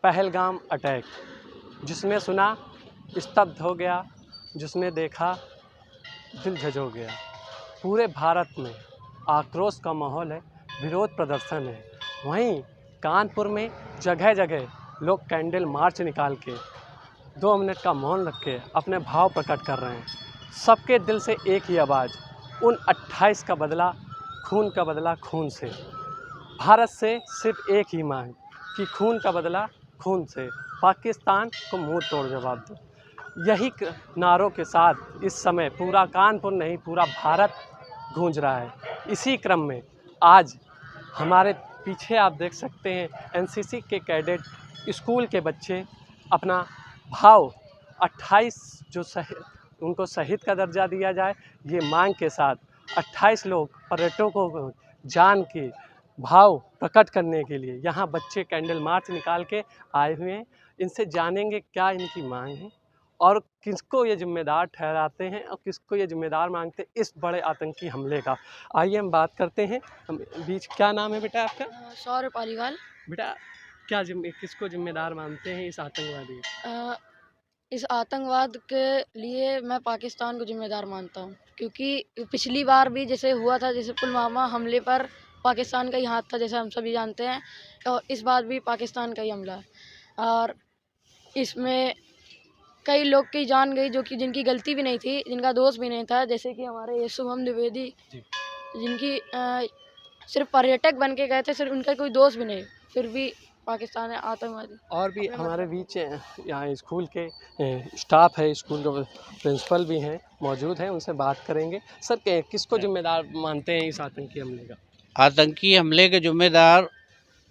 Pahalgam attack, जिसमें सुना स्तब्ध हो गया, जिसने देखा दिल झंझोर गया। पूरे भारत में आक्रोश का माहौल है, विरोध प्रदर्शन है। वहीं कानपुर में जगह जगह लोग कैंडल मार्च निकाल के 2 मिनट का मौन रख के अपने भाव प्रकट कर रहे हैं। सबके दिल से एक ही आवाज़, उन 28 का बदला खून से। भारत से सिर्फ एक ही मांग कि खून का बदला खून से, पाकिस्तान को मुंह तोड़ जवाब दो। यही नारों के साथ इस समय पूरा कानपुर नहीं, पूरा भारत गूंज रहा है। इसी क्रम में आज हमारे पीछे आप देख सकते हैं एनसीसी के कैडेट, स्कूल के बच्चे अपना भाव 28 उनको शहीद का दर्जा दिया जाए, ये मांग के साथ 28 लोग पर्यटकों को जान के भाव प्रकट करने के लिए यहाँ बच्चे कैंडल मार्च निकाल के आए हुए हैं। इनसे जानेंगे क्या इनकी मांग है और किसको ये जिम्मेदार ठहराते हैं और किसको ये जिम्मेदार मांगते हैं इस बड़े आतंकी हमले का। आइए हम बात करते हैं। क्या नाम है बेटा आपका? सौरभ पालीवाल। बेटा किसको जिम्मेदार मानते हैं इस आतंकवादी? इस आतंकवाद के लिए मैं पाकिस्तान को जिम्मेदार मानता हूँ, क्योंकि पिछली बार भी जैसे हुआ था, जैसे पुलवामा हमले पर पाकिस्तान का ही हाथ था, जैसे हम सभी जानते हैं, और इस बार भी पाकिस्तान का ही हमला है। और इसमें कई लोग की जान गई जो कि जिनकी गलती भी नहीं थी, जिनका दोष भी नहीं था, जैसे कि हमारे शुभम द्विवेदी, जिनकी सिर्फ पर्यटक बन के गए थे, सिर्फ उनका कोई दोष भी नहीं, फिर भी पाकिस्तान है आतंकवादी। और भी हमारे बीच यहाँ स्कूल के स्टाफ है, स्कूल के प्रिंसिपल भी हैं, मौजूद हैं, उनसे बात करेंगे। सर, किसको जिम्मेदार मानते हैं इस आतंकी हमले का? आतंकी हमले के जिम्मेदार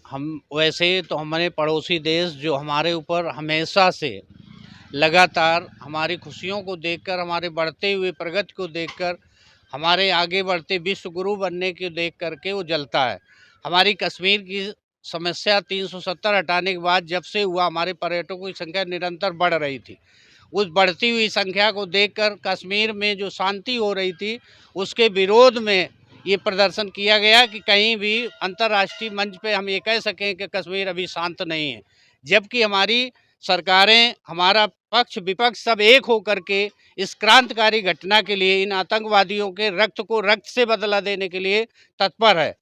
हम वैसे तो हमारे पड़ोसी देश, जो हमारे ऊपर हमेशा से लगातार हमारी खुशियों को देखकर, हमारे बढ़ते हुए प्रगति को देखकर, हमारे आगे बढ़ते विश्व गुरु बनने को देख करके वो जलता है। हमारी कश्मीर की समस्या 370 हटाने के बाद जब से हुआ, हमारे पर्यटकों की संख्या निरंतर बढ़ रही थी। उस बढ़ती हुई संख्या को देखकर कश्मीर में जो शांति हो रही थी, उसके विरोध में ये प्रदर्शन किया गया कि कहीं भी अंतर्राष्ट्रीय मंच पे हम ये कह सकें कि कश्मीर अभी शांत नहीं है। जबकि हमारी सरकारें, हमारा पक्ष विपक्ष सब एक हो करके इस क्रांतिकारी घटना के लिए, इन आतंकवादियों के रक्त को रक्त से बदला देने के लिए तत्पर है।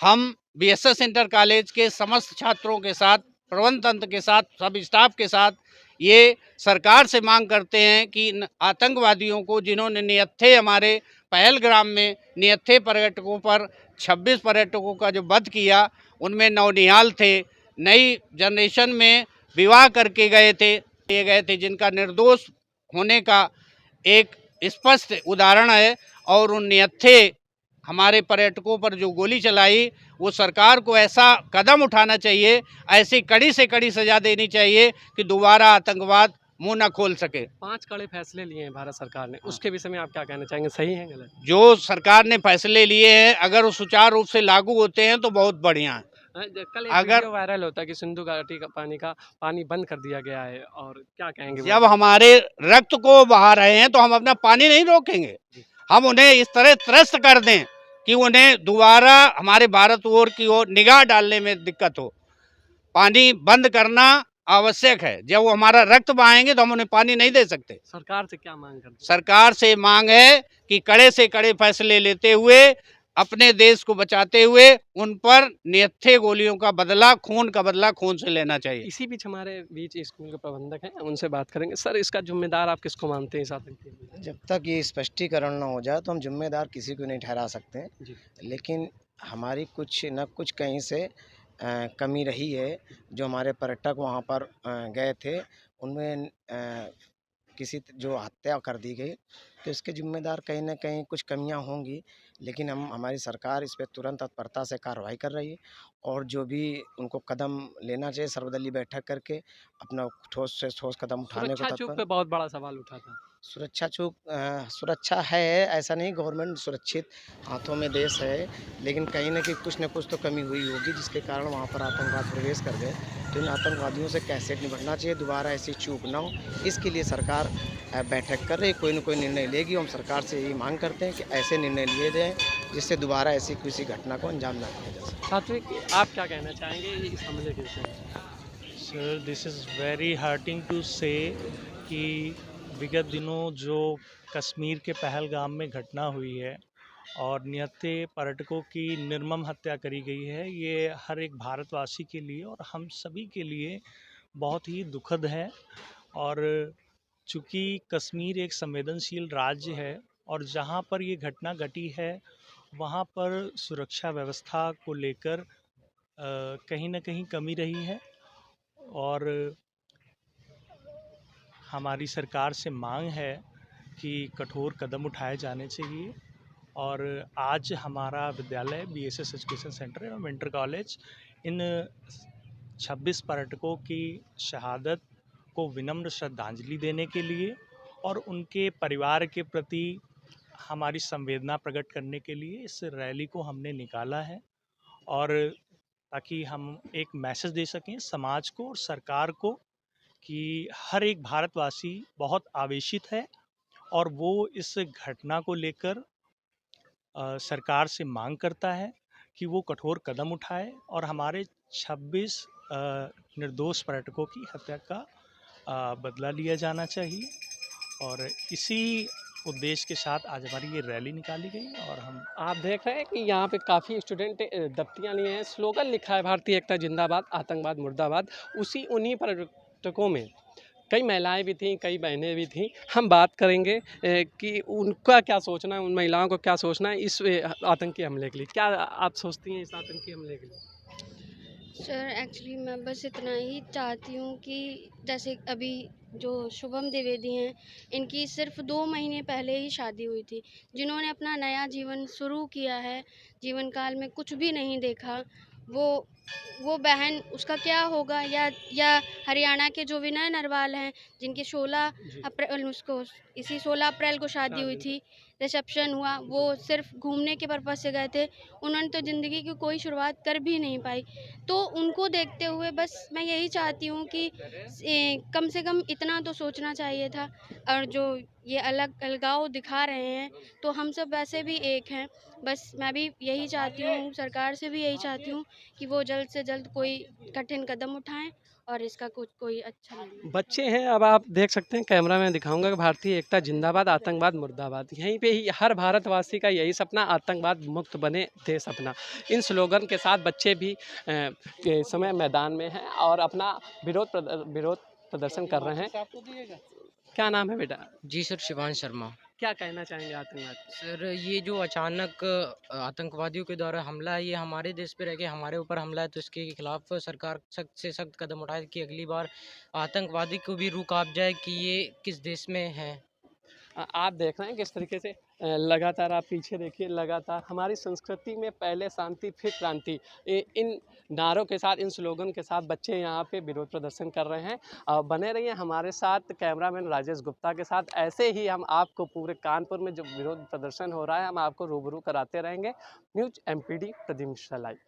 हम बीएसएस इंटर कॉलेज के समस्त छात्रों के साथ, प्रबंध तंत्र के साथ, सब स्टाफ के साथ ये सरकार से मांग करते हैं कि इन आतंकवादियों को, जिन्होंने निहत्थे हमारे पहलगाम में निहत्थे पर्यटकों पर 26 पर्यटकों का जो वध किया, उनमें नौनिहाल थे, नई जनरेशन में विवाह करके गए थे, जिनका निर्दोष होने का एक स्पष्ट उदाहरण है। और उन निहत्थे हमारे पर्यटकों पर जो गोली चलाई, वो सरकार को ऐसा कदम उठाना चाहिए, ऐसी कड़ी से कड़ी सजा देनी चाहिए कि दोबारा आतंकवाद मुंह न खोल सके। 5 कड़े फैसले लिए हैं भारत सरकार ने, उसके विषय में आप क्या कहना चाहेंगे? सही है, गलत? जो सरकार ने फैसले लिए हैं, अगर वो सुचारू रूप से लागू होते हैं तो बहुत बढ़िया है। कल एक वीडियो वायरल होता है कि सिंधु घाटी का पानी बंद कर दिया गया है, और क्या कहेंगे? जब हमारे रक्त को बहा रहे हैं तो हम अपना पानी नहीं रोकेंगे। हम उन्हें इस तरह त्रस्त कर दें कि उन्हें दोबारा हमारे भारत ओर की ओर निगाह डालने में दिक्कत हो। पानी बंद करना आवश्यक है। जब वो हमारा रक्त बहाएंगे तो हम उन्हें पानी नहीं दे सकते। सरकार से क्या मांग करते हैं? सरकार से मांग है कि कड़े से कड़े फैसले लेते हुए, अपने देश को बचाते हुए, उन पर निहत्थे गोलियों का बदला, खून का बदला खून से लेना चाहिए। इसी बीच हमारे बीच स्कूल के प्रबंधक हैं, उनसे बात करेंगे। सर, इसका जिम्मेदार आप किसको मानते हैं इस आतंकी? जब तक ये स्पष्टीकरण ना हो जाए तो हम जिम्मेदार किसी को नहीं ठहरा सकते हैं, लेकिन हमारी कुछ न कुछ कहीं से कमी रही है। जो हमारे पर्यटक वहाँ पर गए थे, उनमें किसी जो हत्या कर दी गई, तो इसके जिम्मेदार कहीं ना कहीं कुछ कमियां होंगी, लेकिन हमारी सरकार इस पर तुरंत तत्परता से कार्रवाई कर रही है। और जो भी उनको कदम लेना चाहिए, सर्वदलीय बैठक करके अपना ठोस से ठोस कदम उठाने को सुरक्षा पे बहुत बड़ा सवाल उठा था। सुरक्षा है, ऐसा नहीं, गवर्नमेंट सुरक्षित हाथों में देश है, लेकिन कहीं ना कहीं कुछ न कुछ तो कमी हुई होगी, जिसके कारण वहाँ पर आतंकवाद प्रवेश कर गए। तो इन आतंकवादियों से कैसे निपटना चाहिए, दोबारा ऐसी चूक ना हो, इसके लिए सरकार बैठक कर रही, कोई न कोई निर्णय लेगी। हम सरकार से यही मांग करते हैं कि ऐसे निर्णय लिए जाएँ जिससे दोबारा ऐसी किसी घटना को अंजाम न दिया जा सके। छात्र, आप क्या कहना चाहेंगे इस हमले के विषय में? Sir this is very hurting to say कि विगत दिनों जो कश्मीर के पहलगाम में घटना हुई है और निहत्थे पर्यटकों की निर्मम हत्या करी गई है, ये हर एक भारतवासी के लिए और हम सभी के लिए बहुत ही दुखद है। और चूँकि कश्मीर एक संवेदनशील राज्य है और जहाँ पर ये घटना घटी है वहाँ पर सुरक्षा व्यवस्था को लेकर कहीं न कहीं कमी रही है और हमारी सरकार से मांग है कि कठोर कदम उठाए जाने चाहिए। और आज हमारा विद्यालय बीएसएस एजुकेशन सेंटर एवं इंटर कॉलेज इन 26 पर्यटकों की शहादत को विनम्र श्रद्धांजलि देने के लिए और उनके परिवार के प्रति हमारी संवेदना प्रकट करने के लिए इस रैली को हमने निकाला है। और ताकि हम एक मैसेज दे सकें समाज को और सरकार को कि हर एक भारतवासी बहुत आवेशित है और वो इस घटना को लेकर सरकार से मांग करता है कि वो कठोर कदम उठाए और हमारे 26 निर्दोष पर्यटकों की हत्या का बदला लिया जाना चाहिए। और इसी उद्देश्य के साथ आज हमारी ये रैली निकाली गई और हम आप देख रहे हैं कि यहाँ पे काफ़ी स्टूडेंट दफ्तियाँ लिए हैं, स्लोगन लिखा है भारतीय एकता जिंदाबाद, आतंकवाद मुर्दाबाद। उन्हीं पर्यटकों में कई महिलाएं भी थीं, कई बहनें भी थीं। हम बात करेंगे कि उनका क्या सोचना है, उन महिलाओं को क्या सोचना है इस आतंकी हमले के लिए। क्या आप सोचती हैं इस आतंकी हमले के लिए? सर एक्चुअली मैं बस इतना ही चाहती हूँ कि जैसे अभी जो शुभम द्विवेदी हैं, इनकी सिर्फ 2 महीने पहले ही शादी हुई थी। जिन्होंने अपना नया जीवन शुरू किया है, जीवन काल में कुछ भी नहीं देखा, वो बहन उसका क्या होगा? या हरियाणा के जो विनय नरवाल हैं, जिनकी 16 अप्रैल उसको इसी 16 अप्रैल को शादी हुई थी, रिसेप्शन हुआ, वो सिर्फ घूमने के पर्पज़ से गए थे। उन्होंने तो ज़िंदगी की कोई शुरुआत कर भी नहीं पाई। तो उनको देखते हुए बस मैं यही चाहती हूँ कि कम से कम इतना तो सोचना चाहिए था। और जो ये अलगाव दिखा रहे हैं, तो हम सब वैसे भी एक हैं। बस मैं भी यही चाहती हूँ, सरकार से भी यही चाहती हूँ कि वो जल्द से जल्द कोई कठिन कदम उठाएं और इसका कोई अच्छा निर्णय। बच्चे हैं, अब आप देख सकते हैं, कैमरा में दिखाऊंगा कि भारतीय एकता जिंदाबाद, आतंकवाद मुर्दाबाद। यहीं पे ही हर भारतवासी का यही सपना, आतंकवाद मुक्त बने देश अपना। इन स्लोगन के साथ बच्चे भी के समय मैदान में हैं और अपना विरोध प्रदर्शन कर रहे हैं। क्या नाम है बेटा? जी सर, शिवांश शर्मा। क्या कहना चाहेंगे आतंकवाद? सर ये जो अचानक आतंकवादियों के द्वारा हमला है, ये हमारे देश पे रह के हमारे ऊपर हमला है, तो इसके खिलाफ सरकार सख्त से सख्त कदम उठाए कि अगली बार आतंकवादी को भी रुकाब जाए कि ये किस देश में है। आप देख रहे हैं किस तरीके से लगातार, आप पीछे देखिए, लगातार हमारी संस्कृति में पहले शांति फिर क्रांति, इन नारों के साथ, इन स्लोगन के साथ बच्चे यहाँ पे विरोध प्रदर्शन कर रहे हैं। बने रहिए हमारे साथ, कैमरामैन राजेश गुप्ता के साथ। ऐसे ही हम आपको पूरे कानपुर में जो विरोध प्रदर्शन हो रहा है, हम आपको रूबरू कराते रहेंगे। News MPD Pradeep Mishra live.